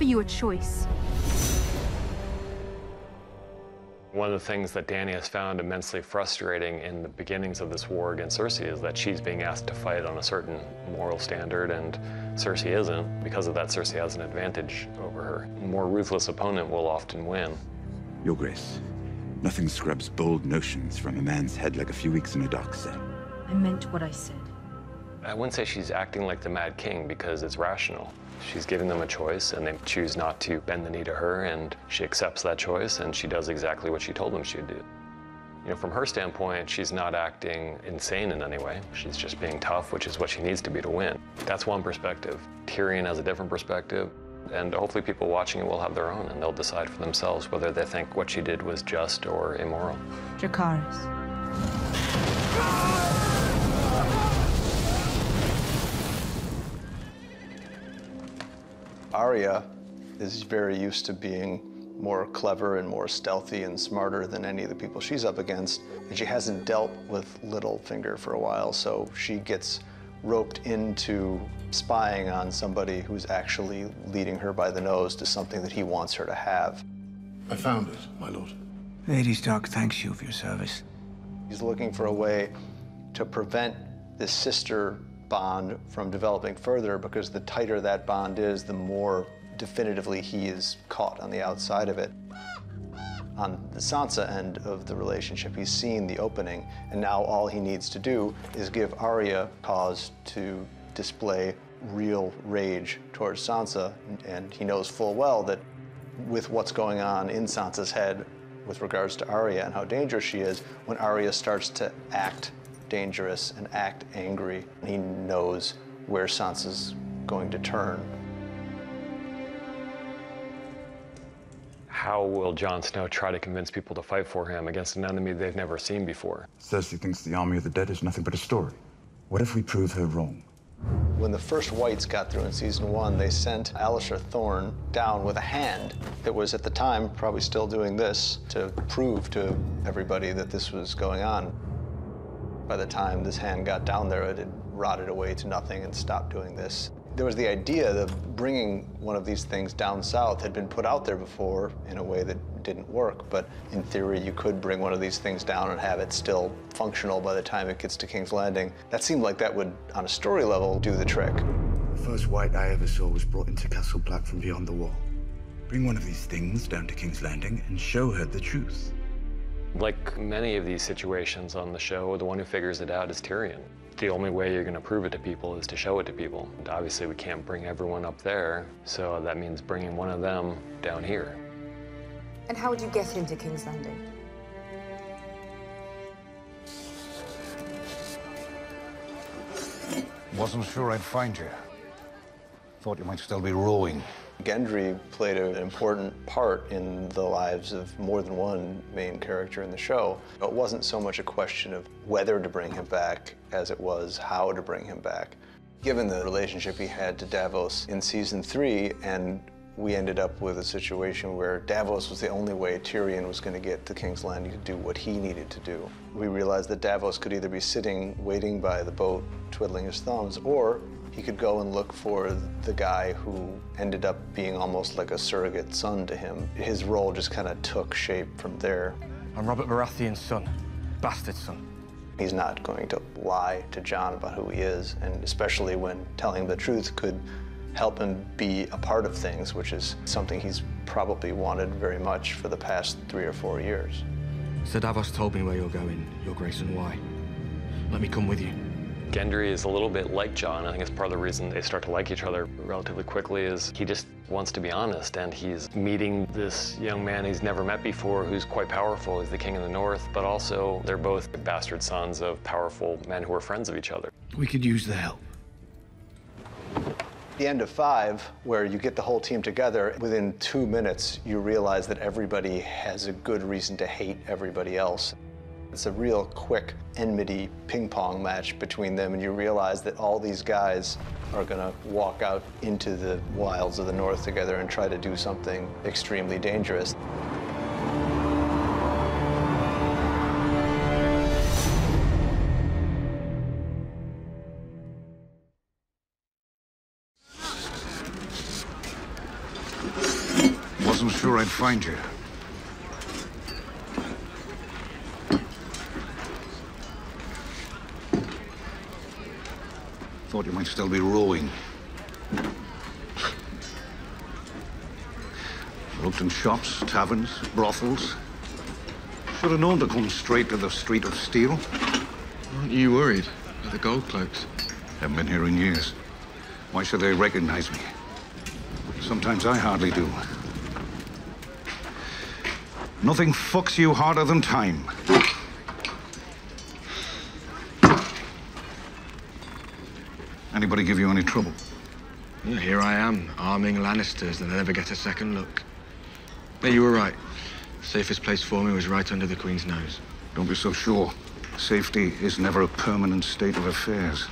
offer you a choice. One of the things that Dany has found immensely frustrating in the beginnings of this war against Cersei is that she's being asked to fight on a certain moral standard, and Cersei isn't. Because of that, Cersei has an advantage over her. A more ruthless opponent will often win. Your Grace, nothing scrubs bold notions from a man's head like a few weeks in a dark cell. I meant what I said. I wouldn't say she's acting like the Mad King because it's rational. She's giving them a choice, and they choose not to bend the knee to her, and she accepts that choice, and she does exactly what she told them she'd do. You know, from her standpoint, she's not acting insane in any way. She's just being tough, which is what she needs to be to win. That's one perspective. Tyrion has a different perspective, and hopefully people watching it will have their own, and they'll decide for themselves whether they think what she did was just or immoral. Dracarys. Arya is very used to being more clever and more stealthy and smarter than any of the people she's up against, and she hasn't dealt with Littlefinger for a while, so she gets roped into spying on somebody who's actually leading her by the nose to something that he wants her to have. I found it, my lord. Lady Stark thanks you for your service. He's looking for a way to prevent this sister bond from developing further, because the tighter that bond is, the more definitively he is caught on the outside of it. On the Sansa end of the relationship, he's seen the opening, and now all he needs to do is give Arya cause to display real rage towards Sansa, and he knows full well that with what's going on in Sansa's head with regards to Arya and how dangerous she is, when Arya starts to act dangerous and act angry, he knows where Sansa's going to turn. How will Jon Snow try to convince people to fight for him against an enemy they've never seen before? Cersei thinks the army of the dead is nothing but a story. What if we prove her wrong? When the first Whites got through in season 1, they sent Alliser Thorne down with a hand that was, at the time, probably still doing this to prove to everybody that this was going on. By the time this hand got down there, it had rotted away to nothing and stopped doing this. There was the idea that bringing one of these things down south had been put out there before in a way that didn't work, but in theory you could bring one of these things down and have it still functional by the time it gets to King's Landing. That seemed like that would, on a story level, do the trick. The first white I ever saw was brought into Castle Black from beyond the wall. Bring one of these things down to King's Landing and show her the truth. Like many of these situations on the show, the one who figures it out is Tyrion. The only way you're going to prove it to people is to show it to people. And obviously, we can't bring everyone up there, so that means bringing one of them down here. And how would you get into King's Landing? Wasn't sure I'd find you. Thought you might still be rowing. Gendry played an important part in the lives of more than one main character in the show. It wasn't so much a question of whether to bring him back as it was how to bring him back. Given the relationship he had to Davos in season 3, and we ended up with a situation where Davos was the only way Tyrion was going to get to King's Landing to do what he needed to do. We realized that Davos could either be sitting, waiting by the boat, twiddling his thumbs, or he could go and look for the guy who ended up being almost like a surrogate son to him. His role just kind of took shape from there. I'm Robert Baratheon's son, bastard son. He's not going to lie to Jon about who he is, and especially when telling him the truth could help him be a part of things, which is something he's probably wanted very much for the past 3 or 4 years. Sir Davos told me where you're going, Your Grace, and why. Let me come with you. Gendry is a little bit like Jon. I think it's part of the reason they start to like each other relatively quickly is he just wants to be honest, and he's meeting this young man he's never met before who's quite powerful. He's the king of the north, but also they're both bastard sons of powerful men who are friends of each other. We could use the help. The end of 5, where you get the whole team together, within 2 minutes you realize that everybody has a good reason to hate everybody else. It's a real quick enmity ping-pong match between them, and you realize that all these guys are gonna walk out into the wilds of the north together and try to do something extremely dangerous. sure I'd find you. Thought you might still be rowing. Looked in shops, taverns, brothels. Should have known to come straight to the Street of Steel. Aren't you worried about the gold cloaks? Haven't been here in years. Why should they recognize me? Sometimes I hardly do. Nothing fucks you harder than time. Anybody give you any trouble? Yeah, here I am, arming Lannisters, and I never get a second look. No, you were right. Safest place for me was right under the Queen's nose. Don't be so sure. Safety is never a permanent state of affairs.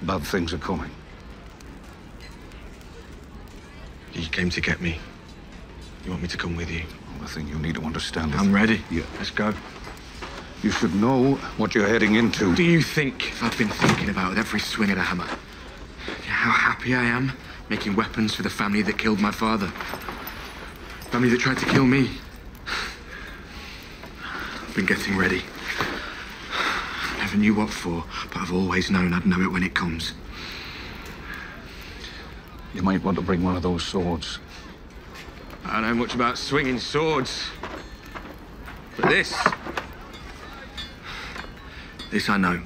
Bad things are coming. You came to get me. You want me to come with you? Well, the thing you need to understand is... I'm ready. Yeah. Let's go. You should know what you're heading into. Do you think if I've been thinking about with every swing of the hammer, how happy I am making weapons for the family that killed my father? Family that tried to kill me. I've been getting ready. Never knew what for, but I've always known I'd know it when it comes. You might want to bring one of those swords. I don't know much about swinging swords. But this I know.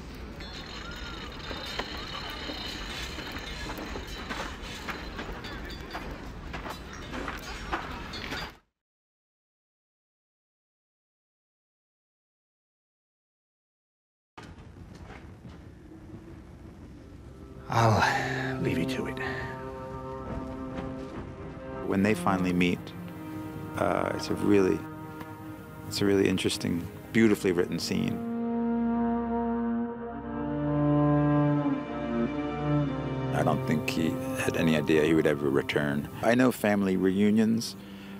I'll leave you to it. When they finally meet, it's a really interesting, beautifully written scene. I don't think he had any idea he would ever return. I know family reunions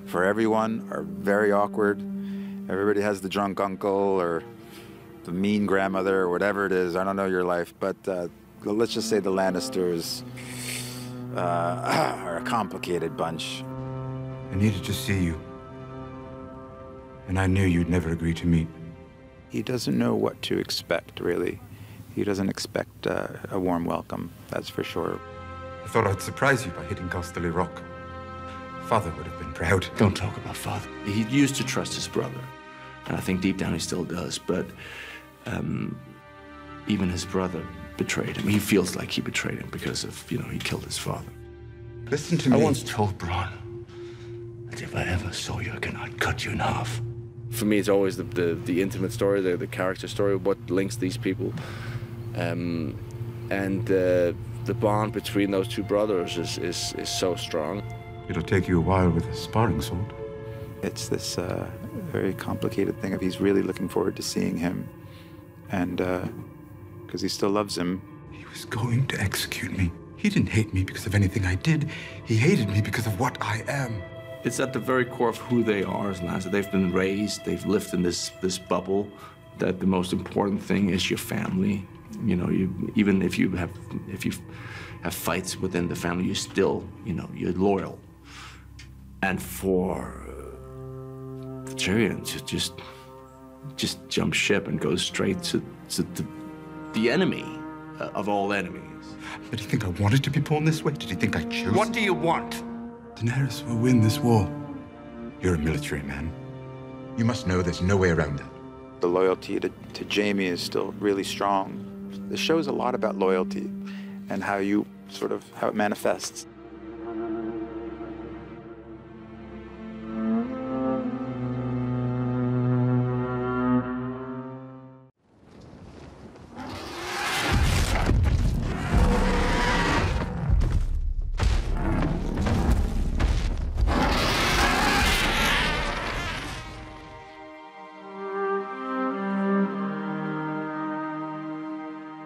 for everyone are very awkward. Everybody has the drunk uncle or the mean grandmother or whatever it is. I don't know your life, but let's just say the Lannisters are a complicated bunch. I needed to see you. And I knew you'd never agree to meet. He doesn't know what to expect, really. He doesn't expect a warm welcome, that's for sure. I thought I'd surprise you by hitting Casterly Rock. Father would have been proud. Don't talk about father. He used to trust his brother, and I think deep down he still does, but even his brother betrayed him. He feels like he betrayed him because of, he killed his father. Listen to me. I once told Bronn that if I ever saw you again, I'd cut you in half. For me, it's always the intimate story, the character story, what links these people. And the bond between those two brothers is so strong. It'll take you a while with a sparring sword. It's this very complicated thing of he's really looking forward to seeing him. And because he still loves him. He was going to execute me. He didn't hate me because of anything I did. He hated me because of what I am. It's at the very core of who they are as Lannister. They've been raised, they've lived in this bubble, that the most important thing is your family. Even if you have fights within the family, you still, you're loyal. And for the Tyrion to just jump ship and go straight to the enemy of all enemies. Did he think I wanted to be born this way? Did he think I chose? What do you want? Daenerys will win this war. You're a military man. You must know there's no way around that. The loyalty to Jaime is still really strong. The show's a lot about loyalty and how it manifests.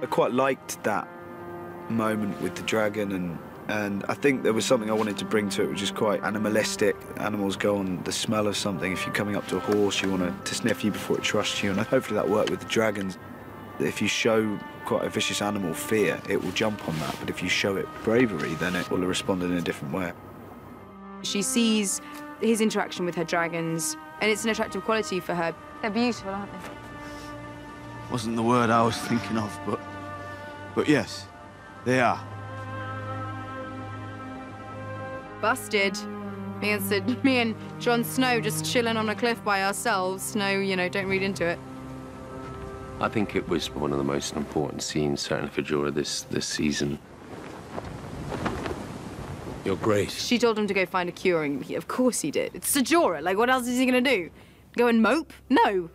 I quite liked that moment with the dragon, and I think there was something I wanted to bring to it, which is quite animalistic. Animals go on the smell of something. If you're coming up to a horse, you want it to sniff you before it trusts you, and hopefully that worked with the dragons. If you show quite a vicious animal fear, it will jump on that, but if you show it bravery, then it will respond in a different way. She sees his interaction with her dragons, and it's an attractive quality for her. They're beautiful, aren't they? Wasn't the word I was thinking of, but yes, they are. Busted. Me and Jon Snow just chilling on a cliff by ourselves. No, you know, don't read into it. I think it was one of the most important scenes, certainly for Jorah this season. You're great. She told him to go find a cure, and of course he did. It's Ser Jorah. Like, what else is he gonna do? Go and mope? No.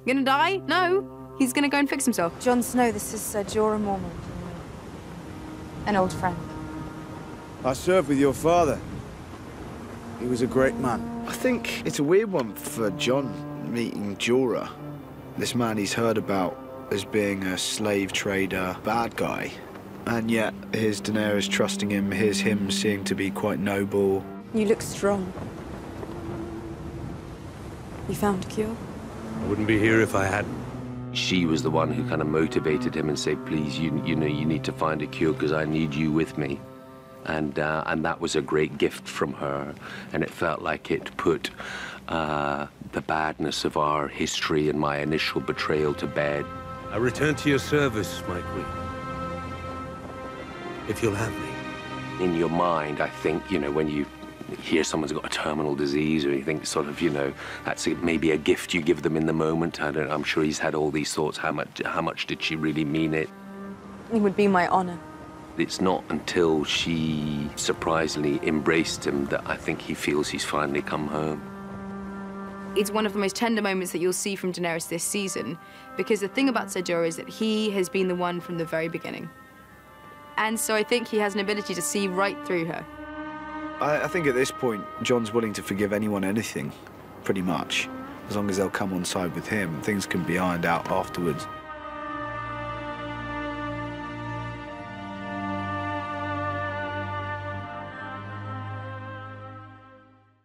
Gonna die? No. He's gonna go and fix himself. Jon Snow, this is Ser Jorah Mormont. An old friend. I served with your father. He was a great man. I think it's a weird one for Jon meeting Jorah. This man he's heard about as being a slave trader, bad guy. And yet, here's Daenerys trusting him, here's him seeming to be quite noble. You look strong. You found a cure? I wouldn't be here if I hadn't. She was the one who kind of motivated him and said, please, you know, you need to find a cure because I need you with me. And that was a great gift from her, and it felt like it put the badness of our history and my initial betrayal to bed. I return to your service, my queen. If you'll have me. In your mind, I think, you know, when you hear someone's got a terminal disease, or you think sort of, you know, that's maybe a gift you give them in the moment. I'm sure he's had all these thoughts. How much did she really mean it? It would be my honor. It's not until she surprisingly embraced him that I think he feels he's finally come home. It's one of the most tender moments that you'll see from Daenerys this season, because the thing about Ser Jorah is that he has been the one from the very beginning. And so I think he has an ability to see right through her. I think at this point, Jon's willing to forgive anyone anything, pretty much. As long as they'll come on side with him, things can be ironed out afterwards.